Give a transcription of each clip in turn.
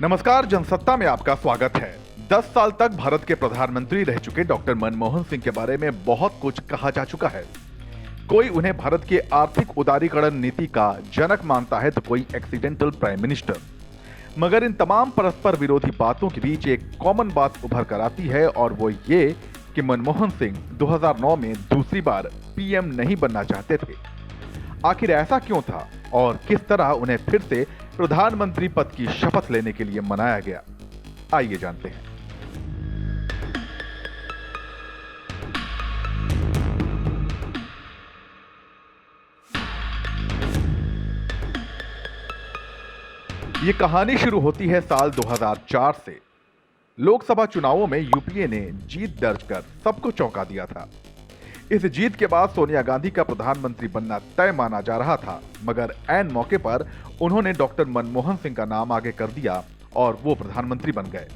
नमस्कार, जनसत्ता में आपका स्वागत है। 10 साल तक भारत के प्रधानमंत्री रह चुके डॉक्टर मनमोहन सिंह के बारे में बहुत कुछ कहा जा चुका है। कोई उन्हें भारत की आर्थिक उदारीकरण नीति का जनक मानता है तो कोई एक्सीडेंटल प्राइम मिनिस्टर। मगर इन तमाम परस्पर विरोधी बातों के बीच एक कॉमन बात उभर कर आती है और वो ये कि मनमोहन सिंह 2009 में दूसरी बार पीएम नहीं बनना चाहते थे। आखिर ऐसा क्यों था और किस तरह उन्हें फिर से प्रधानमंत्री पद की शपथ लेने के लिए मनाया गया, आइए जानते हैं। ये कहानी शुरू होती है साल 2004 से। लोकसभा चुनावों में यूपीए ने जीत दर्ज कर सबको चौंका दिया था। इस जीत के बाद सोनिया गांधी का प्रधानमंत्री बनना तय माना जा रहा था, मगर ऐन मौके पर उन्होंने डॉक्टर मनमोहन सिंह का नाम आगे कर दिया और वो प्रधानमंत्री बन गए।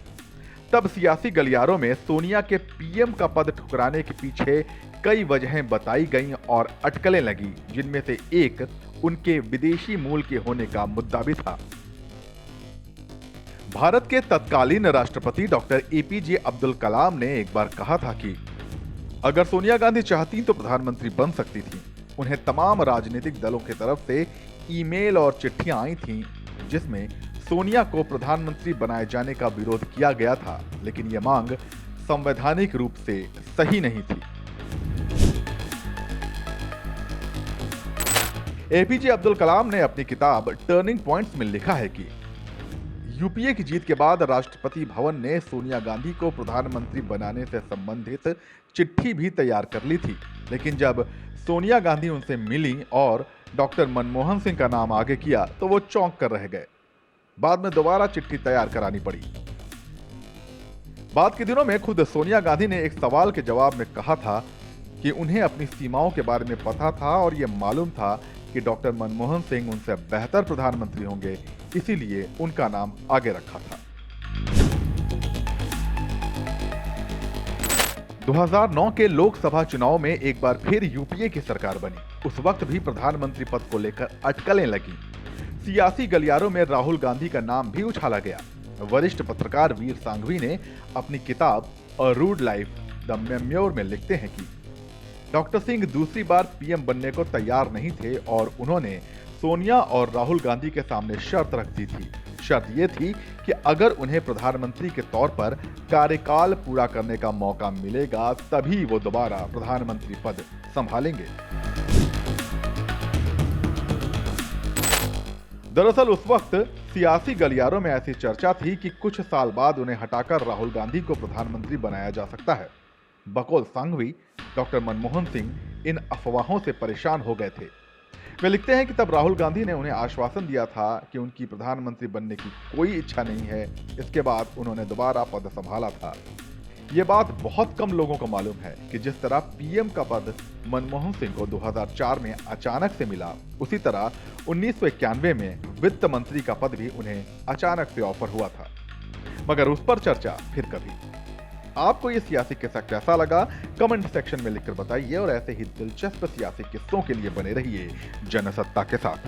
तब सियासी गलियारों में सोनिया के पीएम का पद ठुकराने के पीछे कई वजहें बताई गईं और अटकलें लगी, जिनमें से एक उनके विदेशी मूल के होने का मुद्दा भी था। भारत के तत्कालीन राष्ट्रपति डॉक्टर एपीजे अब्दुल कलाम ने एक बार कहा था कि अगर सोनिया गांधी चाहती तो प्रधानमंत्री बन सकती थी। उन्हें तमाम राजनीतिक दलों की तरफ से ईमेल और चिट्ठियां आई थीं, जिसमें सोनिया को प्रधानमंत्री बनाए जाने का विरोध किया गया था, लेकिन यह मांग संवैधानिक रूप से सही नहीं थी। एपीजे अब्दुल कलाम ने अपनी किताब टर्निंग पॉइंट्स में लिखा है कि यूपीए की जीत के बाद राष्ट्रपति भवन ने सोनिया गांधी को प्रधानमंत्री बनाने से संबंधित चिट्ठी भी तैयार कर ली थी, लेकिन जब सोनिया गांधी उनसे मिली और डॉक्टर मनमोहन सिंह का नाम आगे किया तो वो चौंक कर रह गए। बाद में दोबारा चिट्ठी तैयार करानी पड़ी। बाद के दिनों में खुद सोनिया गांधी ने एक सवाल के जवाब में कहा था कि उन्हें अपनी सीमाओं के बारे में पता था और यह मालूम था कि डॉक्टर मनमोहन सिंह उनसे बेहतर प्रधानमंत्री होंगे, इसीलिए उनका नाम आगे रखा था। 2009 के लोकसभा चुनाव में एक बार फिर यूपीए की सरकार बनी। उस वक्त भी प्रधानमंत्री पद को लेकर अटकलें लगी। सियासी गलियारों में राहुल गांधी का नाम भी उछाला गया। वरिष्ठ पत्रकार वीर सांघवी ने अपनी किताब a rude life the memoir में लिखते हैं कि डॉक्टर सिंह दूसरी बार पीएम बनने को तैयार नहीं थे और उन्होंने सोनिया और राहुल गांधी के सामने शर्त रख दी थी। शर्त यह थी कि अगर उन्हें प्रधानमंत्री के तौर पर कार्यकाल पूरा करने का मौका मिलेगा तभी वो दोबारा प्रधानमंत्री पद संभालेंगे। दरअसल उस वक्त सियासी गलियारों में ऐसी चर्चा थी कि कुछ साल बाद उन्हें हटाकर राहुल गांधी को प्रधानमंत्री बनाया जा सकता है। बकौल सांघवी, डॉक्टर मनमोहन सिंह इन अफवाहों से परेशान हो गए थे। वे लिखते हैं कि तब राहुल गांधी ने उन्हें आश्वासन दिया था कि उनकी प्रधानमंत्री बनने की कोई इच्छा नहीं है। इसके बाद उन्होंने दोबारा पद संभाला था। ये बात बहुत कम लोगों को मालूम है कि जिस तरह पीएम का पद मनमोहन सिंह को 2004 में अचानक से मिला, उसी तरह 1991 में वित्त मंत्री का पद भी उन्हें अचानक से ऑफर हुआ था। मगर उस पर चर्चा फिर कभी। आपको ये सियासी किस्सा कैसा लगा, कमेंट सेक्शन में लिखकर बताइए और ऐसे ही दिलचस्प सियासी किस्सों के लिए बने रहिए जनसत्ता के साथ।